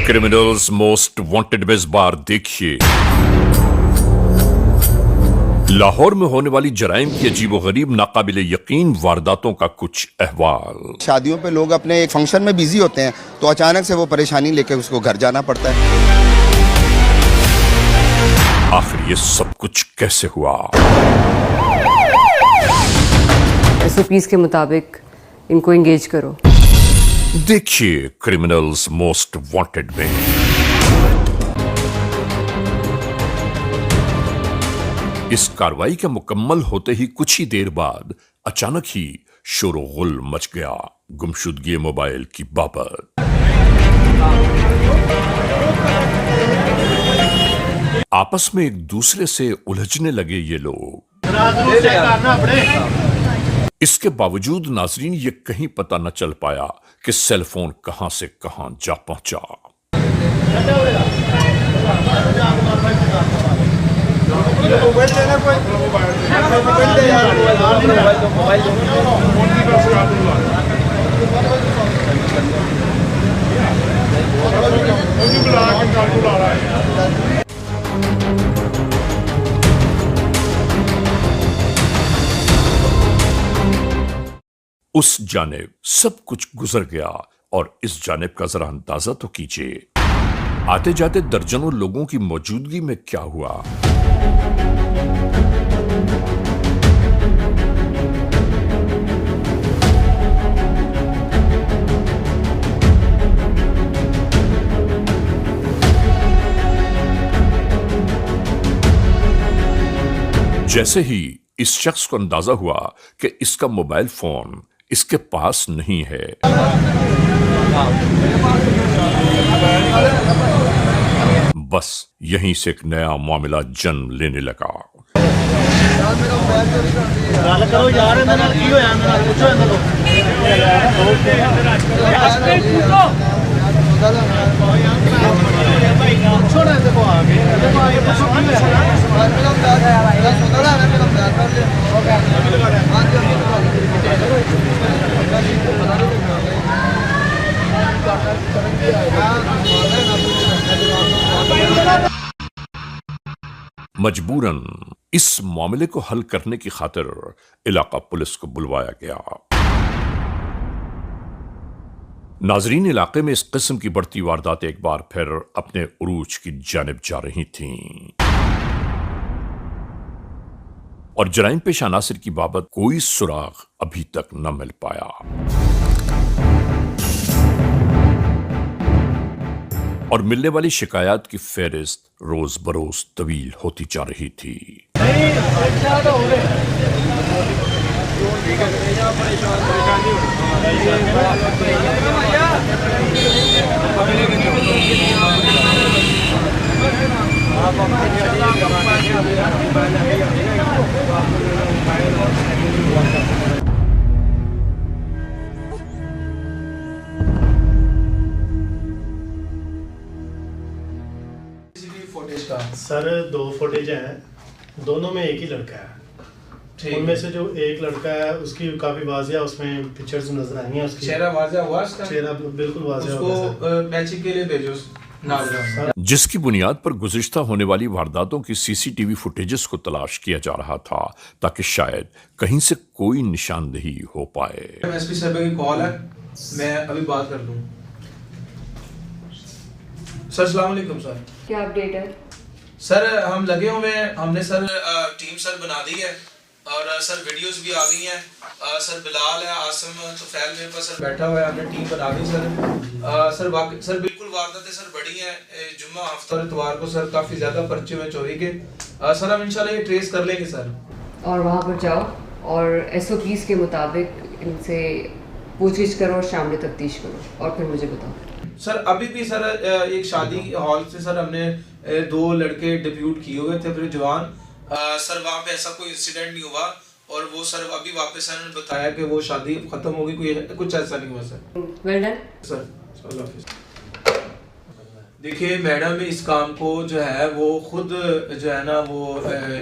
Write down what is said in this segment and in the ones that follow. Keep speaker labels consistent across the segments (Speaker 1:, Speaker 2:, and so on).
Speaker 1: Criminals most wanted में इस बार देखिए लाहौर में होने वाली जराइम की अजीबोगरीब नाकाबिले यकीन वारदातों का कुछ अहवाल।
Speaker 2: शादियों पे लोग अपने एक फंक्शन में बिजी होते हैं तो अचानक से वो परेशानी लेके उसको घर जाना पड़ता है।
Speaker 1: आखिर ये सब कुछ कैसे हुआ?
Speaker 3: SOPs के मुताबिक इनको एंगेज करो।
Speaker 1: देखिए क्रिमिनल्स मोस्ट वांटेड में। इस कार्रवाई के मुकम्मल होते ही कुछ ही देर बाद अचानक ही शोर-ओ-गुल मच गया गुमशुदगी मोबाइल की बाबत। आपस में एक दूसरे से उलझने लगे ये लोग। इसके बावजूद नाजरीन ये कहीं पता न चल पाया कि सेलफोन कहां से कहां जा पहुंचा। उस जानिब सब कुछ गुजर गया और इस जानिब का जरा अंदाजा तो कीजिए, आते जाते दर्जनों लोगों की मौजूदगी में क्या हुआ। जैसे ही इस शख्स को अंदाजा हुआ कि इसका मोबाइल फोन इसके पास नहीं है, बस यहीं से एक नया मामला जन्म लेने लगा। मजबूरन इस मामले को हल करने की खातिर इलाका पुलिस को बुलवाया गया। नाजरीन, इलाके में इस किस्म की बढ़ती वारदातें एक बार फिर अपने उरूज की जानिब जा रही थीं और जराइम पेश अनासिर की बाबत कोई सुराग अभी तक न मिल पाया और मिलने वाली शिकायत की फेहरिस्त रोज बरोज तवील होती जा रही थी।
Speaker 4: सर 2 फुटेज हैं, दोनों में एक ही लड़का है। उनमें से जो एक लड़का है उसकी काफी वाज़िया उसमें पिक्चर्स नजर आई हैं। उसकी चेहरा वाज़िया हुआ, उसका चेहरा बिल्कुल वाज़िया हुआ। उसको मैचिंग के लिए भेजो
Speaker 1: जिसकी बुनियाद पर गुज़िश्ता होने वाली वारदातों की CCTV फुटेजेस को तलाश किया जा रहा था ताकि शायद कहीं से कोई निशानदेही हो पाए।
Speaker 5: SP साहब की कॉल है, मैं अभी बात कर लूं। सर अस्सलाम वालेकुम सर।
Speaker 3: क्या अपडेट है?
Speaker 5: सर हम लगे हुए हैं, हमने सर टीम सर बना दी है और सर वीडियोस भी आ गई हैं। सर बिलाल है, आसम तुफैल मेरे पास सर बैठा हुआ है, हमने टीम बना दी सर। सर बिल्कुल वारदातें सर बड़ी हैं। जुम्मा हफ्ता और इतवार को सर काफ़ी ज़्यादा पर्चे हुए चोरी के। सर हम इंशाल्लाह ये ट्रेस कर लेंगे सर।
Speaker 3: और वहाँ पर जाओ और SOPs के मुताबिक इनसे पूछगिछ करो और शामिल तफ्तीश करो और फिर मुझे बताओ।
Speaker 5: सर अभी भी सर एक शादी हॉल से सर हमने 2 लड़के डिप्यूट किए हुए थे फिर जवान। सर वहाँ पे ऐसा कोई इंसिडेंट नहीं हुआ और वो सर अभी वापस आने ने बताया कि वो शादी खत्म हो गई, कोई कुछ ऐसा नहीं हुआ सर।
Speaker 3: Well done
Speaker 5: sir. देखिए मैडम इस काम को जो है वो खुद जो है ना वो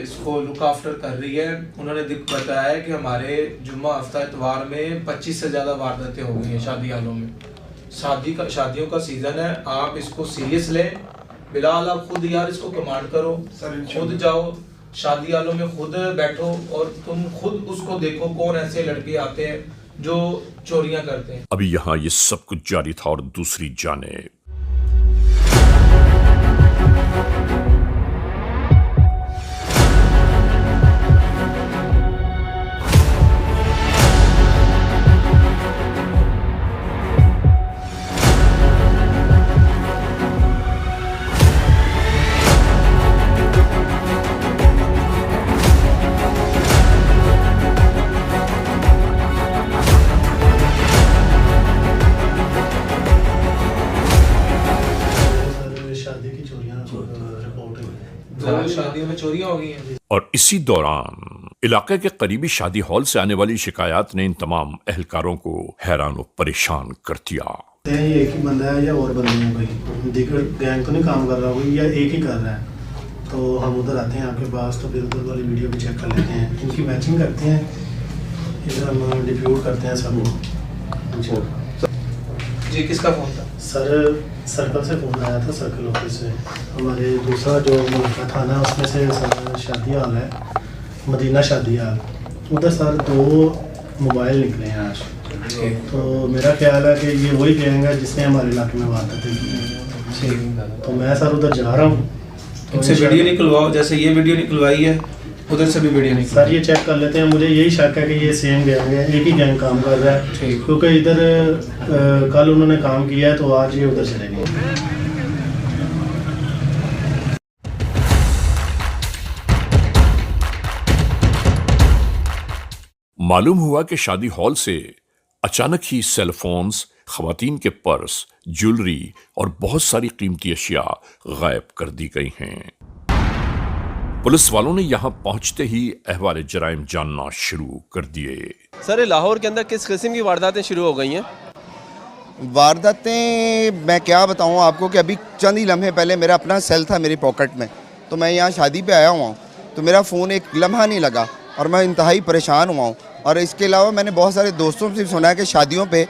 Speaker 5: इसको लुक आफ्टर कर रही है। उन्होंने बताया है कि हमारे जुम्मा हफ्ता इतवार में 25 से ज़्यादा वारदातें हो गई हैं शादी हालों में। शादियों का सीज़न है, आप इसको सीरियस लें। बिलाल आप खुद यार इसको कमांड करो, खुद जाओ शादी वालों में, खुद बैठो और तुम खुद उसको देखो कौन ऐसे लड़के आते हैं जो चोरियां करते हैं।
Speaker 1: अभी यहाँ ये सब कुछ जारी था और दूसरी जाने
Speaker 4: शादी की चोरियां रिपोर्ट हुई।
Speaker 5: 2 शादियों में चोरियां हो गई हैं।
Speaker 1: और इसी दौरान इलाके के करीबी शादी हॉल से आने वाली शिकायत ने इन तमाम एहलकारों को हैरान और परेशान कर दिया।
Speaker 4: ये एक ही बंदा है या और बंदे हैं कोई, दीगर गैंग तो नहीं काम कर रहा कोई, या एक ही कर रहा है। तो हम उधर आते हैं आपके पास, तो फिर उधर वाली वीडियो भी चेक कर लेते हैं, इनकी मैचिंग करते हैं, इधर हम डिप्यूट करते हैं सब।
Speaker 5: जी किसका फोन था?
Speaker 4: सर सर्कल से फ़ोन आया था, सर्कल ऑफिस से। हमारे दूसरा जो मुल्का थाना उसमें से सर शादी हाल है, मदीना शादी हाल, उधर सर 2 मोबाइल निकले हैं आज। तो मेरा ख्याल है कि ये वही गैंग है जिसने हमारे इलाके में वारदातें की हैं। तो मैं सर उधर जा रहा हूँ,
Speaker 5: इनसे वीडियो निकलवाओ, जैसे ये वीडियो निकलवाई है उधर से भी वीडियो निकल।
Speaker 4: सर ये चेक कर लेते हैं, मुझे यही शक है कि ये सेम गैंग है, एक ही गैंग काम कर रहा है, क्योंकि इधर कल उन्होंने काम किया है तो आज ये उधर चले गए।
Speaker 1: मालूम हुआ कि शादी हॉल से अचानक ही सेलफोन्स, खवातीन के पर्स, ज्वेलरी और बहुत सारी कीमती अशिया गायब कर दी गई हैं। पुलिस वालों ने यहां पहुंचते ही अहवाल जराइम जानना शुरू कर दिए।
Speaker 6: सर लाहौर के अंदर किस किस्म की वारदातें शुरू हो गई हैं?
Speaker 2: वारदातें मैं क्या बताऊं आपको कि अभी चंद ही लम्हे पहले मेरा अपना सेल था मेरी पॉकेट में, तो मैं यहाँ शादी पे आया हुआ हूँ, तो मेरा फ़ोन एक लम्हा नहीं लगा और मैं इंतहाई परेशान हुआ हूँ। और इसके अलावा मैंने बहुत सारे दोस्तों से सुना है कि शादियों पे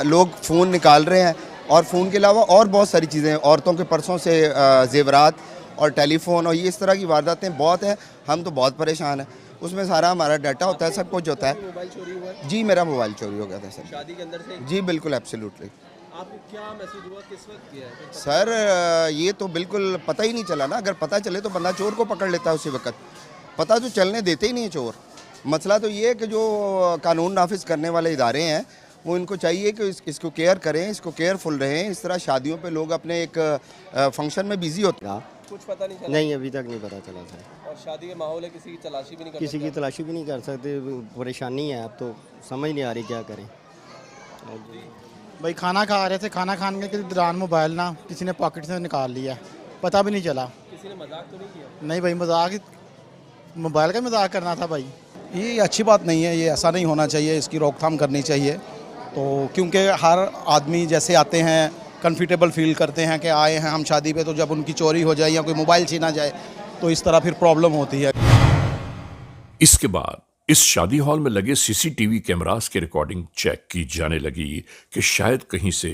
Speaker 2: लोग फ़ोन निकाल रहे हैं, और फ़ोन के अलावा और बहुत सारी चीज़ें, औरतों के पर्सों से जेवरात और टेलीफोन, और ये इस तरह की वारदातें बहुत हैं। हम तो बहुत परेशान हैं, उसमें सारा हमारा डाटा होता है, सब कुछ होता है।
Speaker 6: मोबाइल चोरी हुआ है?
Speaker 2: जी मेरा मोबाइल चोरी हो गया था सर।
Speaker 6: शादी के अंदर से?
Speaker 2: जी बिल्कुल, एब्सोल्युटली।
Speaker 6: आपको क्या मैसेज हुआ, किस वक्त किया है?
Speaker 2: सर ये तो बिल्कुल पता ही नहीं चला ना, अगर पता चले तो बंदा चोर को पकड़ लेता है उसी वक्त, पता तो चलने देते ही नहीं है चोर। मसला तो ये है कि जो कानून नाफिज करने वाले इदारे हैं वो इनको चाहिए कि इसको केयर करें, इसको केयरफुल रहें। इस तरह शादियों पे लोग अपने एक फंक्शन में बिजी होते हैं।
Speaker 6: कुछ पता नहीं चला?
Speaker 7: नहीं, अभी तक नहीं पता चला सर।
Speaker 6: और शादी के माहौल है, किसी की तलाशी भी नहीं कर
Speaker 7: किसी की तलाशी भी नहीं कर सकते, परेशानी है। अब तो समझ नहीं आ रही क्या करें।
Speaker 8: भाई खाना खा रहे थे, खाना खाने के दौरान मोबाइल ना किसी ने पॉकेट से निकाल लिया, पता भी नहीं चला।
Speaker 6: किसी ने मजाक तो नहीं किया?
Speaker 8: नहीं भाई, मजाक, मोबाइल का मजाक करना था भाई।
Speaker 9: ये अच्छी बात नहीं है, ये ऐसा नहीं होना चाहिए, इसकी रोकथाम करनी चाहिए। तो क्योंकि हर आदमी जैसे आते हैं कंफर्टेबल फील करते हैं कि आए हैं हम शादी पे, तो जब उनकी चोरी हो जाए या कोई मोबाइल छीना जाए तो इस तरह फिर प्रॉब्लम होती है।
Speaker 1: इसके बाद इस शादी हॉल में लगे सीसीटीवी कैमरास की रिकॉर्डिंग चेक की जाने लगी कि शायद कहीं से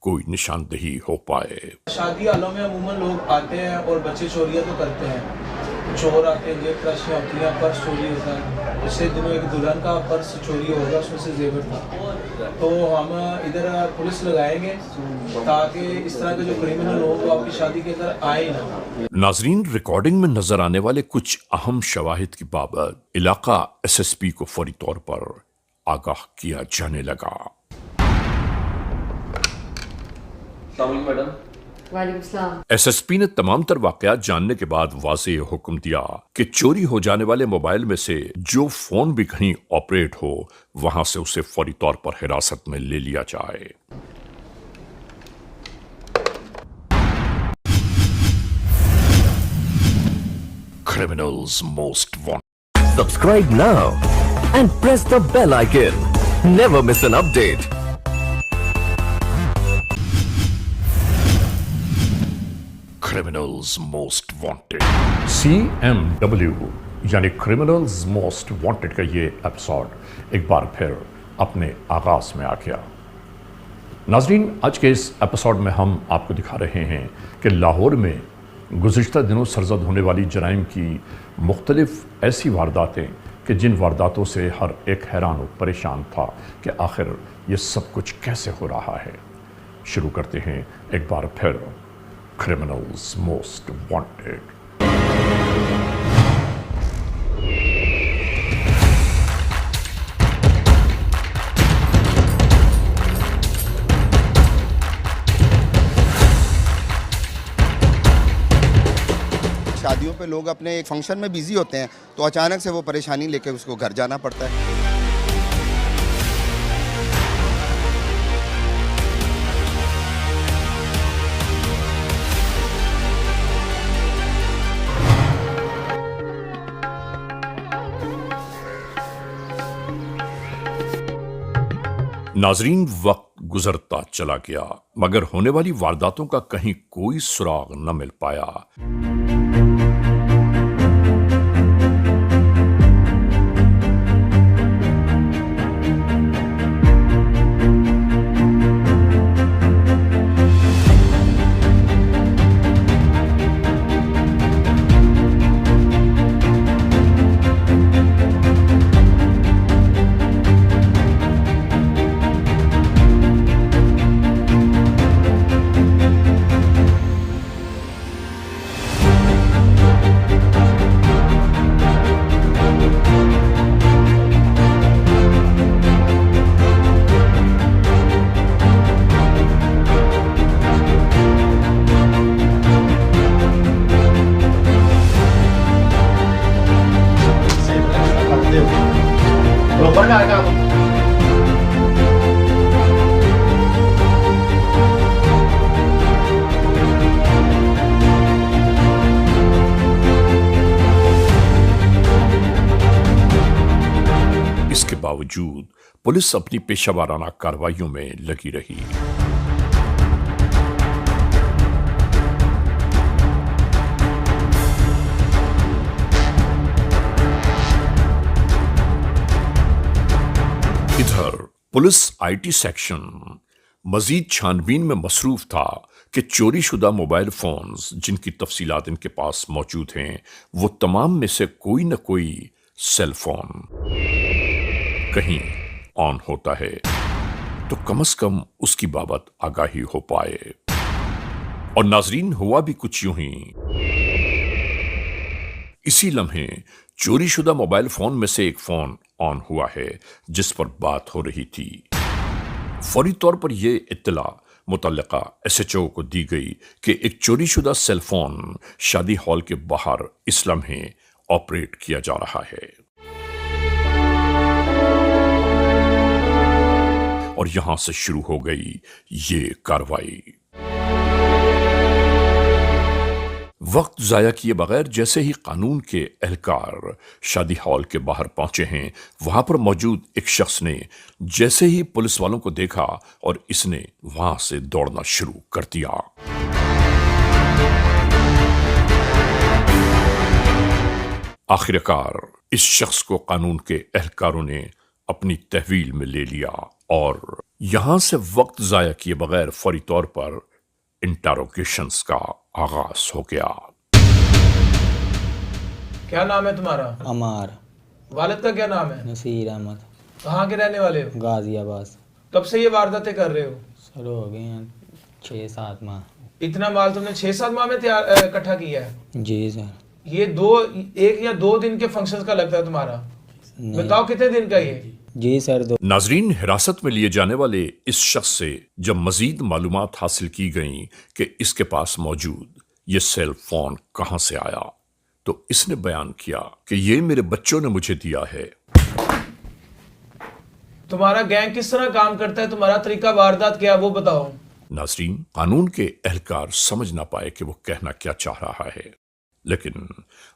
Speaker 1: कोई निशानदेही हो पाए।
Speaker 5: शादी हालों में अमूमन लोग आते हैं और बच्चे चोरियां तो करते हैं, चोर आते हैं, जेब तलाशियां होती हैं, पर्स चोरी होता है। पिछले दिनों एक दुल्हन का पर्स चोरी होगा, उसमें से जेवर था। तो हम इधर पुलिस लगाएंगे ताकि इस तरह के जो क्रिमिनल लोग वो आपकी शादी के अंदर आए ना।
Speaker 1: नाजरीन, रिकॉर्डिंग में नजर आने वाले कुछ अहम शवाहिद की बाबत इलाका एसएसपी को फौरी तौर पर आगाह किया जाने लगा।
Speaker 3: वालेकुम सलाम।
Speaker 1: एसएसपी ने तमाम तर वाकयात जानने के बाद वाज़ेह हुक्म दिया कि चोरी हो जाने वाले मोबाइल में से जो फोन भी कहीं ऑपरेट हो, वहां से उसे फौरी तौर पर हिरासत में ले लिया जाए। Criminals most wanted.
Speaker 10: Subscribe now and press the bell icon. Never miss an update.
Speaker 1: Criminals most wanted. CMW यानी क्रिमिनल्स मोस्ट वांटेड का ये एपिसोड एक बार फिर अपने आगाज में आ गया। नाजरीन, आज के इस एपिसोड में हम आपको दिखा रहे हैं कि लाहौर में गुज़िश्ता दिनों सरज़द होने वाली जराइम की मुख्तलिफ़ ऐसी वारदातें कि जिन वारदातों से हर एक हैरान और परेशान था कि आखिर ये सब कुछ कैसे हो रहा है। शुरू करते हैं एक बार फिर क्रिमिनल्स मोस्ट वांटेड।
Speaker 2: शादियों पे लोग अपने एक फंक्शन में बिजी होते हैं तो अचानक से वो परेशानी लेके उसको घर जाना पड़ता है।
Speaker 1: नाजरीन, वक्त गुजरता चला गया मगर होने वाली वारदातों का कहीं कोई सुराग न मिल पाया। इसके बावजूद पुलिस अपनी पेशावराना कार्रवाइयों में लगी रही। इधर पुलिस आईटी सेक्शन मजीद छानबीन में मसरूफ था कि चोरीशुदा मोबाइल फोन्स जिनकी तफसीलात इनके पास मौजूद हैं वो तमाम में से कोई न कोई सेल फोन कहीं ऑन होता है तो कम से कम उसकी बाबत आगाही हो पाए। और नाजरीन, हुआ भी कुछ यूं ही। इसी लम्हे चोरीशुदा मोबाइल फोन में से एक फोन ऑन हुआ है जिस पर बात हो रही थी। फौरी तौर पर यह इत्तला मुतल्लिका SHO को दी गई कि एक चोरीशुदा सेल फोन शादी हॉल के बाहर इस लम्हे ऑपरेट किया जा रहा है। और यहां से शुरू हो गई ये कार्रवाई। वक्त जाया किए बगैर जैसे ही कानून के एहलकार शादी हॉल के बाहर पहुंचे हैं, वहां पर मौजूद एक शख्स ने जैसे ही पुलिस वालों को देखा और इसने वहां से दौड़ना शुरू कर दिया। आखिरकार इस शख्स को कानून के एहलकारों ने अपनी तहवील में ले लिया और यहां से वक्त जाया किए बगैर फौरी तौर पर इंटरोगेशंस का आगाज हो गया।
Speaker 5: क्या नाम है तुम्हारा?
Speaker 7: अमार।
Speaker 5: वालिद का क्या नाम है?
Speaker 7: नसीर अहमद।
Speaker 5: कहाँ के रहने वाले हो?
Speaker 7: गाजियाबाद।
Speaker 5: कब से ये वारदातें कर रहे हो?
Speaker 7: सर हो गए हैं 6-7 माह।
Speaker 5: इतना माल तुमने 6-7 माह में इकट्ठा किया है?
Speaker 7: जी सर।
Speaker 5: ये 1 या 2 दिन के फंक्शंस का लगता है तुम्हारा? बताओ कितने दिन का ये?
Speaker 7: जी सर।
Speaker 1: नाजरीन, हिरासत में लिए जाने वाले इस शख्स से जब मजीद मालूमात हासिल की गई कि इसके पास मौजूद ये सेल फोन कहां से आया तो इसने बयान किया कि ये मेरे बच्चों ने मुझे दिया है।
Speaker 5: तुम्हारा गैंग किस तरह काम करता है? तुम्हारा तरीका वारदात क्या है वो बताओ।
Speaker 1: नाजरीन, कानून के एहलकार समझ ना पाए कि वो कहना क्या चाह रहा है, लेकिन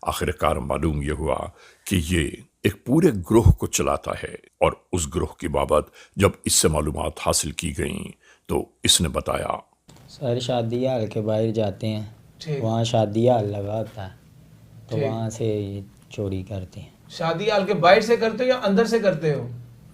Speaker 1: आखिरकार मालूम यह हुआ कि ये एक पूरे ग्रोह को चलाता है। और उस ग्रोह की बाबत जब इससे मालूमात हासिल की गई तो इसने बताया,
Speaker 7: सर शादी हाल के बाहर जाते हैं, वहाँ शादी हाल लगा होता है तो वहाँ से चोरी करते हैं।
Speaker 5: शादी हाल के बाहर से करते हो या अंदर से करते हो?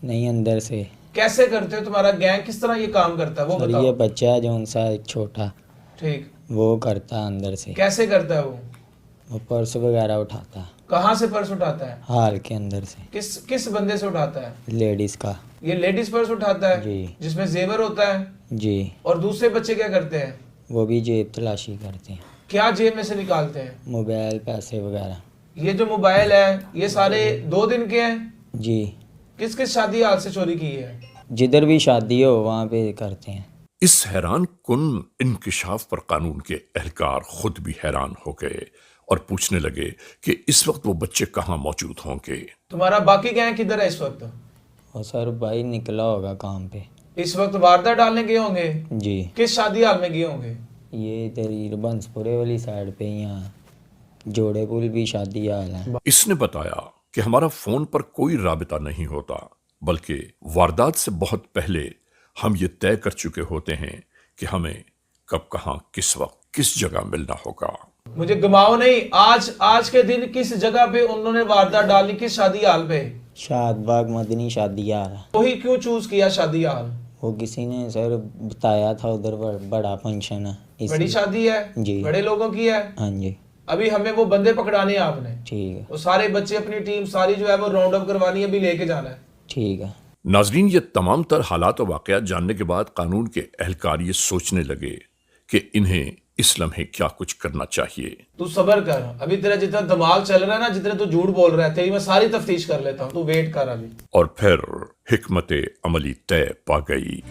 Speaker 7: नहीं, अंदर से।
Speaker 5: कैसे करते हो? तुम्हारा गैंग किस तरह ये काम करता है वो
Speaker 7: सर
Speaker 5: बताओ।
Speaker 7: ये बच्चा है जो उनसा एक छोटा,
Speaker 5: ठीक,
Speaker 7: वो करता है अंदर से।
Speaker 5: कैसे करता है
Speaker 7: वो पर्स वगैरह उठाता है
Speaker 5: कहाँ से पर्स उठाता है?
Speaker 7: हाल के अंदर से।
Speaker 5: किस बंदे से उठाता है?
Speaker 7: लेडीज का।
Speaker 5: ये लेडीज पर्स उठाता है
Speaker 7: जी।
Speaker 5: जिसमें जेवर होता है?
Speaker 7: जी।
Speaker 5: और दूसरे बच्चे क्या करते हैं?
Speaker 7: वो भी जेब तलाशी करते हैं।
Speaker 5: क्या जेब में से निकालते हैं?
Speaker 7: मोबाइल, पैसे वगैरह।
Speaker 5: ये जो मोबाइल है ये सारे 2 दिन के हैं?
Speaker 7: जी।
Speaker 5: किस किस शादी हाल से चोरी की है?
Speaker 7: जिधर भी शादी हो वहाँ पे करते हैं।
Speaker 1: इस हैरान कुन इंकिशाफ पर कानून के एहलकार खुद भी हैरान हो गए और पूछने लगे कि इस वक्त वो बच्चे कहाँ मौजूद होंगे।
Speaker 5: तुम्हारा बाकी गैंग किधर है इस वक्त?
Speaker 7: और सर भाई निकला होगा काम पे।
Speaker 5: इस वक्त वारदात डालने गए होंगे?
Speaker 7: जी।
Speaker 5: किस शादी हाल में गए होंगे?
Speaker 7: ये इधर ही बंसपुरे वाली साइड पे, यहाँ जोड़े पुल भी शादी हाल है।
Speaker 1: इसने बताया कि हमारा फोन पर कोई राबिता नहीं होता, बल्कि वारदात से बहुत पहले हम ये तय कर चुके होते हैं कि हमें कब, कहाँ, किस वक्त, किस जगह मिलना होगा।
Speaker 5: मुझे घुमाओ नहीं, आज के दिन किस जगह पे उन्होंने वारदात डाली, किस शादी हाल पे?
Speaker 7: शादबाग मदनी शादी हाल।
Speaker 5: वही क्यों चूज किया शादी हाल?
Speaker 7: वो किसी ने सर बताया था उधर बड़ा फंक्शन है।
Speaker 5: बड़ी शादी है
Speaker 7: जी,
Speaker 5: बड़े लोगों की है।
Speaker 7: हाँ जी।
Speaker 5: अभी हमें वो बंदे पकड़ाने हैं आपने।
Speaker 7: ठीक है।
Speaker 5: वो सारे बच्चे अपनी टीम सारी जो है वो राउंड अप करवानी है, अभी लेके जाना है।
Speaker 7: ठीक है।
Speaker 1: नाजरीन, ये तमाम तर हालात और वाकयात जानने के बाद कानून के एहलकार ये सोचने लगे कि इन्हें इस लम्हे क्या कुछ करना चाहिए।
Speaker 5: तू सब्र कर, अभी तेरा जितना दिमाग चल रहा है ना, जितने तू झूठ बोल रहा है, तेरी मैं सारी तफ्तीश कर लेता हूँ, तू वेट कर अभी।
Speaker 1: और फिर हिकमत अमली तय पा गई।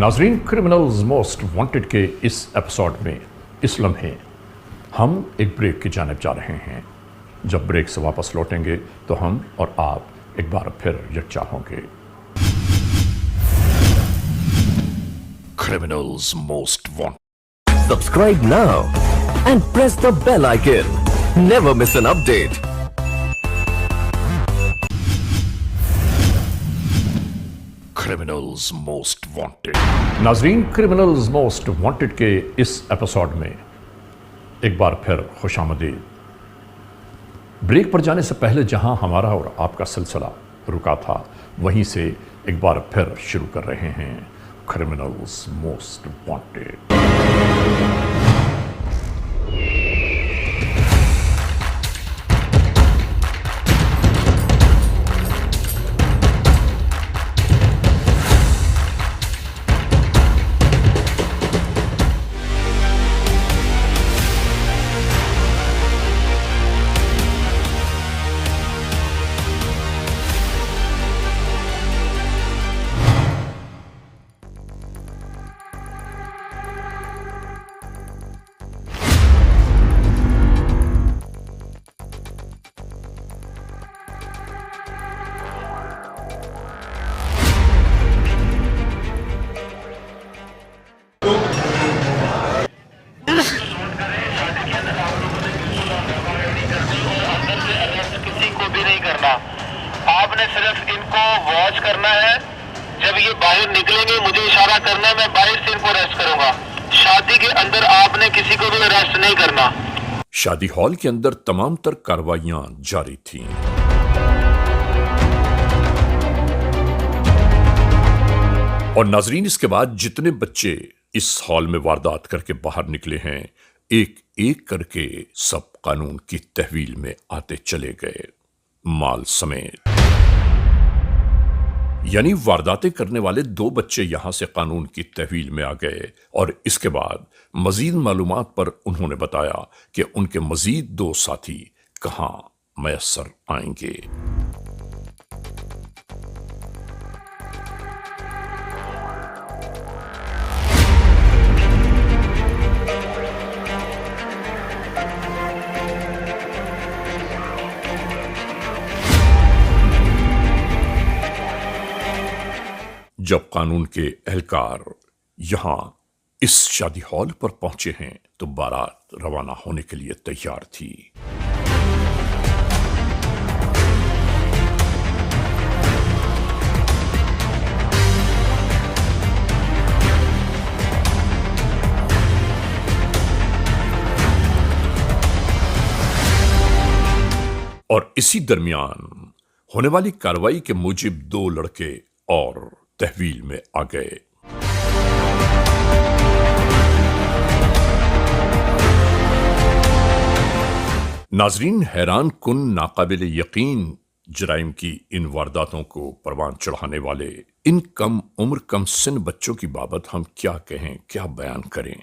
Speaker 1: नाजरीन, क्रिमिनल्स मोस्ट वांटेड के इस एपिसोड में इस लम्हे हम एक ब्रेक की जानिब जा रहे हैं। जब ब्रेक से वापस लौटेंगे तो हम और आप एक बार फिर यकजा होंगे। Criminals Most Wanted.
Speaker 10: Subscribe now and press the bell icon. Never miss an update.
Speaker 1: Criminals Most Wanted. नाजरीन, क्रिमिनल्स मोस्ट वांटेड के इस एपिसोड में एक बार फिर खुशामदीद। ब्रेक पर जाने से पहले जहां हमारा और आपका सिलसिला रुका था, वहीं से एक बार फिर शुरू कर रहे हैं Criminals Most Wanted.
Speaker 11: आपने सिर्फ इनको वॉच करना है। जब ये बाहर निकलेंगे मुझे इशारा करना है, मैं बाहर से इनको अरेस्ट करूंगा। शादी के अंदर आपने किसी को भी अरेस्ट नहीं करना।
Speaker 1: शादी हॉल के अंदर तमाम तर कार्रवाइयां जारी थीं। और नाजरीन, इसके बाद जितने बच्चे इस हॉल में वारदात करके बाहर निकले हैं, एक एक करके सब कानून की तहवील में आते चले गए, माल समेत। यानी वारदातें करने वाले 2 बच्चे यहां से कानून की तहवील में आ गए और इसके बाद मजीद मालूमात पर उन्होंने बताया कि उनके मजीद 2 साथी कहां मयसर आएंगे। जब कानून के एहलकार यहां इस शादी हॉल पर पहुंचे हैं तो बारात रवाना होने के लिए तैयार थी। और इसी दरमियान होने वाली कार्रवाई के मूजिब 2 लड़के और तहवील में आ गए। नाजरीन, हैरान कुन नाकाबिल यकीन जराइम की इन वारदातों को परवान चढ़ाने वाले इन कम उम्र कम सिन बच्चों की बाबत हम क्या कहें, क्या बयान करें।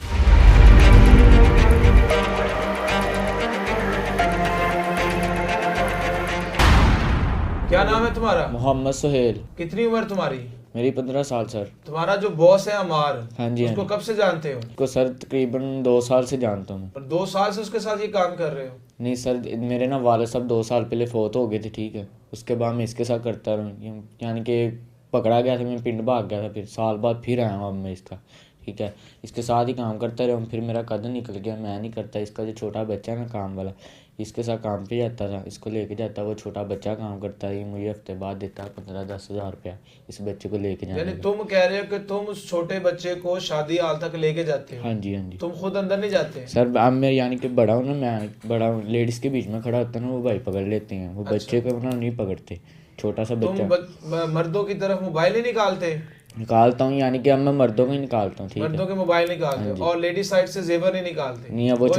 Speaker 5: क्या नाम है तुम्हारा?
Speaker 7: मोहम्मद सुहेल।
Speaker 5: कितनी उम्र तुम्हारी?
Speaker 7: मेरी 15 साल सर।
Speaker 5: तुम्हारा जो बॉस है अमार,
Speaker 7: हाँ जी,
Speaker 5: उसको कब से जानते हो?
Speaker 7: उसको सर तकरीबन 2 साल से जानता हूँ।
Speaker 5: और 2 साल से उसके साथ ये काम कर रहे हो?
Speaker 7: नहीं सर, मेरे ना वालिद साहब 2 साल पहले फोत हो गए थे, ठीक है। उसके बाद मैं इसके साथ करता रहा, यानी कि पकड़ा गया था, मैं पिंड भाग गया था, फिर साल बाद फिर आया हूँ अब मैं इसका, ठीक है। इसके साथ ही काम करता रहा हूँ, फिर मेरा कदम निकल गया, मैं नहीं करता। इसका जो छोटा बच्चा है ना काम वाला, इसके साथ काम पे जाता था, इसको लेके जाता, वो छोटा बच्चा काम करता है, ये मुझे हफ्ते बाद देता 15-10 हज़ार रुपया इस बच्चे को लेके जाने।
Speaker 5: यानी तुम कह रहे हो कि तुम उस छोटे बच्चे को शादी हाल तक लेके जाते हो?
Speaker 7: हाँ जी, हाँ जी।
Speaker 5: तुम खुद अंदर नहीं जाते?
Speaker 7: सर अब मैं यानी कि बड़ा हूँ ना, मैं बड़ा हूँ, लेडीज़ के बीच में खड़ा होता है ना, वो भाई पकड़ लेते हैं, वो बच्चे को ना नहीं पकड़ते, छोटा सा बच्चा।
Speaker 5: मर्दों की तरफ मोबाइल ही निकालते?
Speaker 7: निकालता हूँ, यानी कि अब मैं मर्दों को ही निकालता हूँ, ठीक है।
Speaker 5: मर्दों के मोबाइल निकालते हो और लेडीज साइड से जेवर नहीं निकालते?
Speaker 7: नहीं, वो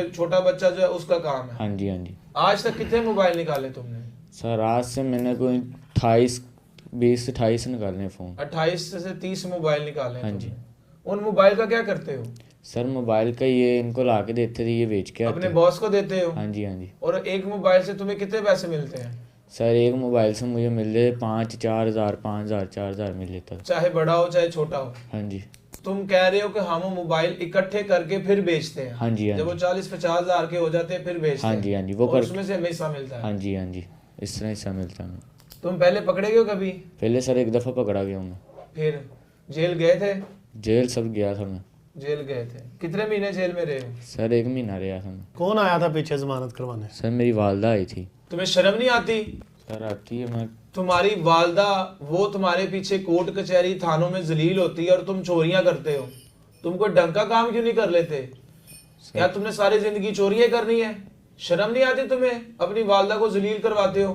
Speaker 5: छोटा बच्चा जो है उसका काम है।
Speaker 7: हाँ जी, हाँ जी।
Speaker 5: आज तक कितने मोबाइल निकाले तुमने?
Speaker 7: सर आज से मैंने कोई 20 से 28 निकाले फ़ोन।
Speaker 5: 28 से 30 मोबाइल निकाले?
Speaker 7: हाँ जी।
Speaker 5: उन मोबाइल का क्या करते हो?
Speaker 7: सर मोबाइल का ये इनको ला के देते थे, ये बेच के
Speaker 5: अपने बॉस को देते हो?
Speaker 7: हाँ जी, हाँ जी।
Speaker 5: और एक मोबाइल से तुम्हें कितने पैसे मिलते हैं?
Speaker 7: सर एक मोबाइल से मुझे मिल रहे 5-4 हज़ार, 5 हज़ार, 4 हज़ार मिल लेता,
Speaker 5: चाहे बड़ा हो चाहे छोटा हो।
Speaker 7: हाँ जी।
Speaker 5: तुम कह रहे हो कि हम मोबाइल इकट्ठे करके फिर बेचते हैं?
Speaker 7: हाँ जी, हाँ
Speaker 5: जब वो 40-50 हज़ार के हो जाते हैं फिर बेचते हैं?
Speaker 7: हाँ जी, हाँ जी। वो
Speaker 5: उसमें से हमें हिस्सा मिलता है?
Speaker 7: हाँ जी, हाँ जी, इस तरह हिस्सा मिलता है।
Speaker 5: तुम पहले पकड़े गए हो कभी?
Speaker 7: पहले सर एक दफ़ा पकड़ा गया हूँ मैं।
Speaker 5: फिर जेल गए थे?
Speaker 7: जेल सब गया था मैं।
Speaker 5: जेल गए थे? कितने महीने जेल में रहे हो?
Speaker 7: सर 1 महीना रहा था मैं।
Speaker 4: कौन आया था पीछे जमानत करवाने?
Speaker 7: सर मेरी वालदा आई थी।
Speaker 5: तुम्हें शर्म नहीं आती?
Speaker 7: सर आती है। मैं
Speaker 5: तुम्हारी वालदा वो तुम्हारे पीछे कोर्ट कचहरी थानों में जलील होती है और तुम चोरियां करते हो, तुम कोई ढंग का काम क्यों नहीं कर लेते? क्या तुमने सारी जिंदगी चोरियां करनी है? शर्म नहीं आती तुम्हें? अपनी वालदा को जलील करवाते हो।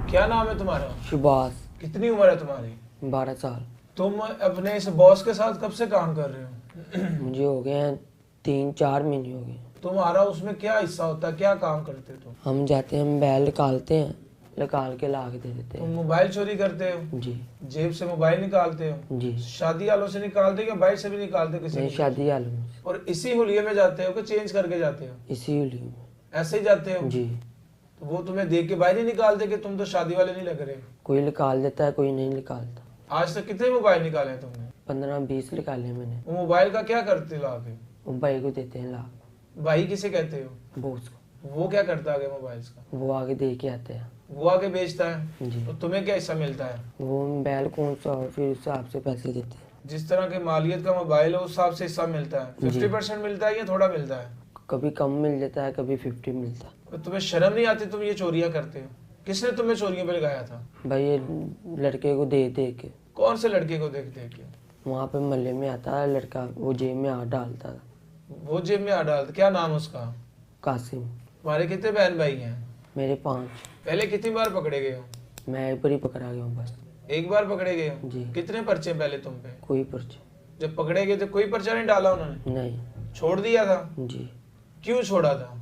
Speaker 5: क्या नाम है तुम्हारा?
Speaker 12: शुबास।
Speaker 5: कितनी उम्र है तुम्हारी?
Speaker 12: 12 साल।
Speaker 5: तुम अपने इस बॉस के साथ कब से काम कर रहे हो?
Speaker 12: मुझे हो गए हैं 3-4 महीने हो गए।
Speaker 5: तुम्हारा उसमें क्या हिस्सा होता है, क्या काम करते हो?
Speaker 12: हम जाते हैं, मोबाइल निकालते हैं, निकाल के ला के दे देते हैं।
Speaker 5: तुम मोबाइल चोरी करते हो?
Speaker 12: जी।
Speaker 5: जेब से मोबाइल निकालते हो?
Speaker 12: जी।
Speaker 5: शादी हालों से निकालते हो या बाइक से भी निकालते हो?
Speaker 12: नहीं, शादी हालों में।
Speaker 5: और इसी हुलिये में जाते हो कि चेंज करके जाते हो?
Speaker 12: इसी हुलिये में।
Speaker 5: ऐसे ही जाते हो?
Speaker 12: जी।
Speaker 5: तो वो तुम्हें देख के बाहर नहीं निकालते कि तुम तो शादी वाले नहीं लग रहे?
Speaker 12: कोई निकाल देता है, कोई नहीं निकालता।
Speaker 5: आज तक कितने मोबाइल निकाले हैं तुमने?
Speaker 12: 15-20 निकाले मैंने।
Speaker 5: वो मोबाइल का क्या करते हो आगे?
Speaker 12: वो भाई को देते हैं ला।
Speaker 5: भाई किसे कहते हो?
Speaker 12: बॉस को।
Speaker 5: वो क्या करता है आगे मोबाइल्स का?
Speaker 12: वो आगे दे के आते हैं।
Speaker 5: वो आगे बेचता है?
Speaker 12: जी।
Speaker 5: तो तुम्हें क्या हिस्सा मिलता है?
Speaker 12: वो मोबाइल कौन सा हो फिर उस हिसाब से पैसे देते हैं।
Speaker 5: जिस तरह के मालियत का मोबाइल है उस हिसाब से हिस्सा मिलता है? 50% मिलता है या थोड़ा मिलता है?
Speaker 12: कभी कम मिल जाता है, कभी 50 मिलता है।
Speaker 5: तो तुम्हें शर्म नहीं आती? तुम ये चोरियां करते हो? किसने तुम्हें चोरियों पे लगाया था?
Speaker 12: भाई ये लड़के को दे दे के।
Speaker 5: कौन से लड़के को देख देख के?
Speaker 12: वहाँ पे मोहल्ले में आता है लड़का, वो जेब में हाथ डालता था।
Speaker 5: वो जेब में हाथ डालता? क्या नाम उसका?
Speaker 12: कासिम।
Speaker 5: तुम्हारे कितने बहन भाई हैं?
Speaker 12: मेरे 5।
Speaker 5: पहले कितनी बार पकड़े गए हो?
Speaker 12: मैं एक बार ही पकड़ा गया हूँ बस।
Speaker 5: एक बार पकड़े गए हो?
Speaker 12: जी।
Speaker 5: कितने पर्चे पहले तुम पे?
Speaker 12: कोई पर्चे।
Speaker 5: जब पकड़े गए तो कोई पर्चा नहीं डाला उन्होंने?
Speaker 12: नहीं।
Speaker 5: छोड़ दिया था?
Speaker 12: जी।
Speaker 5: क्यों छोड़ा था?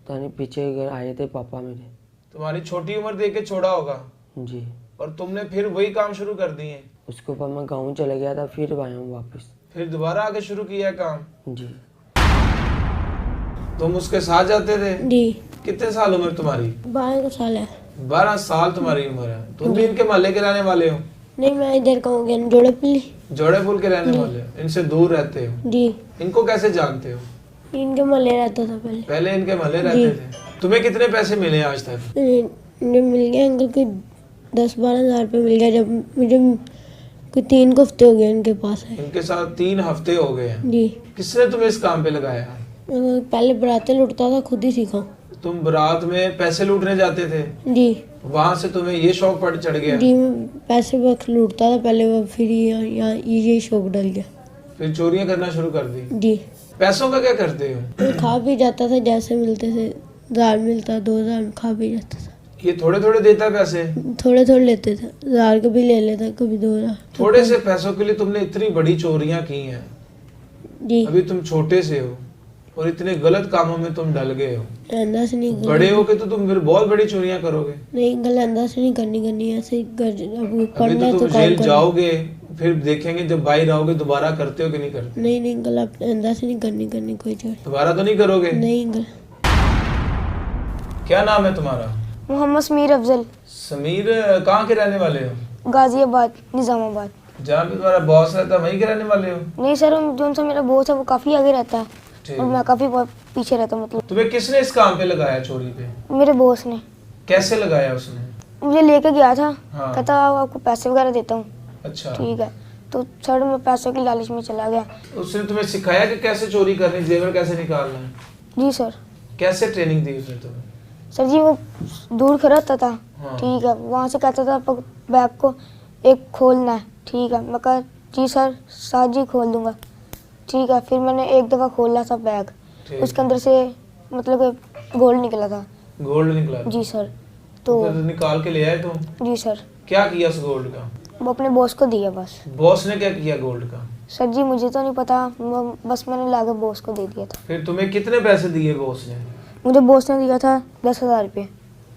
Speaker 12: तानी पीछे घर आए थे पापा मेरे।
Speaker 5: तुम्हारी छोटी उम्र देख के छोड़ा होगा?
Speaker 12: जी।
Speaker 5: और तुमने फिर वही काम शुरू कर दिए?
Speaker 12: उसके ऊपर मैं गाँव चला गया था, फिर आया हूँ वापस।
Speaker 5: फिर दोबारा आगे शुरू किया काम?
Speaker 12: जी।
Speaker 5: तुम उसके साथ जाते थे?
Speaker 13: जी।
Speaker 5: कितने साल उम्र तुम्हारी?
Speaker 13: 12 साल है।
Speaker 5: 12 साल तुम्हारी उम्र है। तुम भी इनके मोहल्ले के रहने वाले हो?
Speaker 13: नहीं, मैं इधर का हूँ, जोड़ेपुल।
Speaker 5: जोड़ेपुल के रहने वाले हो? इनसे दूर रहते हो?
Speaker 13: जी।
Speaker 5: इनको कैसे जानते हो?
Speaker 13: इनके मोहल्ले रहता था पहले।
Speaker 5: पहले इनके मोहल्ले रहते थे? तुम्हें कितने पैसे मिले आज तक?
Speaker 13: मुझे मिल गया अंकल के 10-12 हज़ार रुपये मिल गया, जब मुझे कोई 3 हफ्ते हो गए इनके पास है।
Speaker 5: इनके साथ 3 हफ्ते हो गए हैं?
Speaker 13: जी।
Speaker 5: किसने तुम्हें इस काम पे लगाया?
Speaker 13: पहले बरातें लुटता था, खुद ही सीखा।
Speaker 5: तुम बारात में पैसे लूटने जाते थे?
Speaker 13: जी।
Speaker 5: वहाँ से तुम्हें ये शौक पड़ चढ़ गया?
Speaker 13: जी, मैं पैसे वक्त लूटता था पहले, वो फिर ये शौक डल गया,
Speaker 5: फिर चोरियां करना शुरू कर दी?
Speaker 13: जी।
Speaker 5: पैसों का क्या करते हो?
Speaker 13: खा भी जाता था, जैसे मिलते थे 1000 मिलता, 2000 में खा भी जाता था।
Speaker 5: ये थोड़े थोड़े देता है पैसे?
Speaker 13: थोड़े थोड़े लेते थे, 1000 कभी ले लेता, कभी 2000।
Speaker 5: थोड़े से पैसों के लिए तुमने इतनी बड़ी चोरियां की हैं
Speaker 13: जी।
Speaker 5: अभी तुम छोटे से हो और इतने गलत कामों में तुम डल गए हो।
Speaker 13: अंदर से नहीं,
Speaker 5: बड़े हो के तो तुम फिर बहुत बड़ी चोरियां करोगे।
Speaker 13: नहीं, गलत अंदर से नहीं करनी ऐसे
Speaker 5: अभी तो तुम जेल जाओगे, फिर देखेंगे जब बाहर आओगे दोबारा करते हो कि नहीं करते।
Speaker 13: नहीं गलत अंदर से नहीं करनी कोई चोरी।
Speaker 5: दोबारा तो नहीं करोगे?
Speaker 13: नहीं गलत।
Speaker 5: क्या नाम है तुम्हारा?
Speaker 14: मोहम्मद समीर अफजल।
Speaker 5: समीर कहाँ के रहने वाले हो?
Speaker 14: गाजियाबाद, निजामाबाद।
Speaker 5: जहाँ पे तुम्हारा बॉस रहता है वहीं के रहने वाले हो?
Speaker 14: नहीं सर, जो सा मेरा बॉस है वो काफी आगे रहता है और मैं काफी पीछे रहता हूँ। मतलब
Speaker 5: तुम्हें किसने इस काम पे लगाया, चोरी पे?
Speaker 14: मेरे बॉस ने।
Speaker 5: कैसे लगाया उसने?
Speaker 14: मुझे लेके गया था,
Speaker 5: हाँ।
Speaker 14: कहता आपको पैसे वगैरह देता हूँ।
Speaker 5: अच्छा
Speaker 14: ठीक है, तो सर मैं पैसों की लालच में चला गया।
Speaker 5: उसने तुम्हें सिखाया कि कैसे चोरी करनी, जेवर कैसे निकालना है?
Speaker 14: जी सर।
Speaker 5: कैसे ट्रेनिंग दी उसने तुम्हें?
Speaker 14: सर जी वो दूर खरीदता था।
Speaker 5: हाँ।
Speaker 14: ठीक है, वहाँ से कहता था बैग को एक खोलना है। ठीक है, मैं कहा जी सर, साथ जी खोल दूंगा। ठीक है, फिर मैंने एक दफ़ा खोला था बैग, उसके अंदर से मतलब गोल्ड निकला था।
Speaker 5: गोल्ड निकला?
Speaker 14: जी सर। तो
Speaker 5: फिर निकाल के ले आए तुम?
Speaker 14: जी सर।
Speaker 5: क्या किया उस गोल्ड का?
Speaker 14: वो अपने बॉस को दिया बस।
Speaker 5: बॉस ने क्या किया गोल्ड का?
Speaker 14: सर जी मुझे तो नहीं पता, बस मैंने लाकर बॉस को दे दिया था।
Speaker 5: फिर तुम्हें कितने पैसे दिए बॉस ने?
Speaker 14: मुझे बॉस ने दिया था 10,000 रुपये।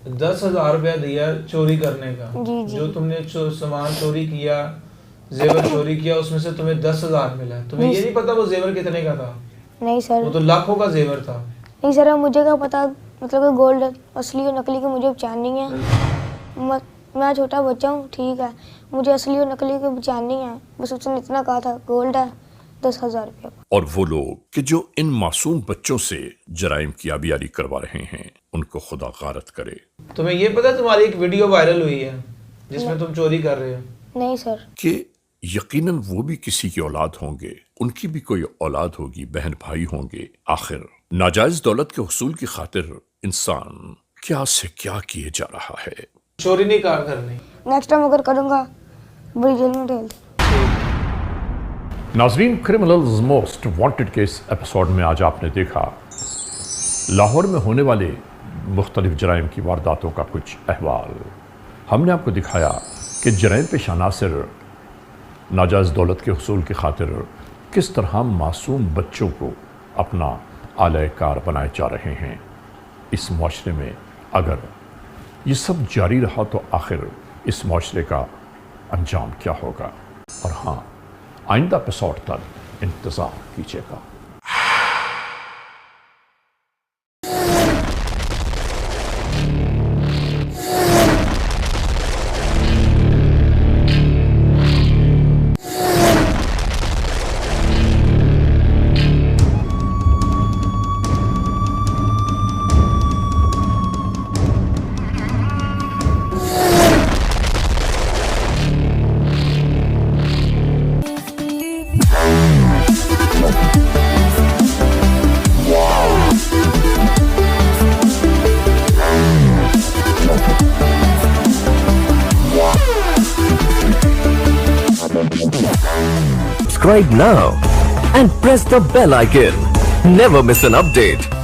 Speaker 5: 10,000 रुपया दिया चोरी करने का?
Speaker 14: जी जी।
Speaker 5: जो तुमने सामान चोरी किया, जेवर चोरी किया, उसमें से तुम्हें 10,000 मिला। तुम्हें ये नहीं पता वो जेवर कितने का था?
Speaker 14: नहीं सर।
Speaker 5: वो तो लाखों का जेवर था।
Speaker 14: नहीं सर, मुझे क्या पता, मतलब गोल्ड असली और नकली की मुझे पहचान नहीं है। मैं छोटा बच्चा हूँ, ठीक है, मुझे असली और नकली की पहचान नहीं है। बस उसने इतना कहा था गोल्ड है 10,000 रुपया।
Speaker 1: और वो लोग कि जो इन मासूम बच्चों से जराइम की आबियारी करवा रहे हैं, उनको खुदा गारत करे।
Speaker 5: तुम्हें ये पता तुम्हारी एक वीडियो वायरल हुई है जिसमें तुम चोरी कर रहे हो?
Speaker 14: नहीं सर।
Speaker 1: कि यकीनन वो भी किसी की औलाद होंगे, उनकी भी कोई औलाद होगी, बहन भाई होंगे। आखिर नाजायज दौलत के हुसूल की खातिर इंसान क्या से क्या किए जा रहा है।
Speaker 5: चोरी नहीं करनी।
Speaker 14: नेक्स्ट टाइम अगर करूँगा बड़ी जेल में डाल।
Speaker 1: नाजरीन, क्रिमिनल्स मोस्ट वांटेड के इस एपिसोड में आज आपने देखा लाहौर में होने वाले मुख्तलिफ जराइम की वारदातों का कुछ अहवाल। हमने आपको दिखाया कि जराइम पेशा नासिर नाजायज़ दौलत के हुसूल की खातिर किस तरह मासूम बच्चों को अपना आले कार बनाए जा रहे हैं। इस मुआशरे में अगर ये सब जारी रहा तो आखिर इस मुआशरे का अंजाम क्या होगा। और हाँ, आइंदा एपिसोड तक इंतज़ार कीजिएगा।
Speaker 10: Subscribe now and press the bell icon. Never miss an update.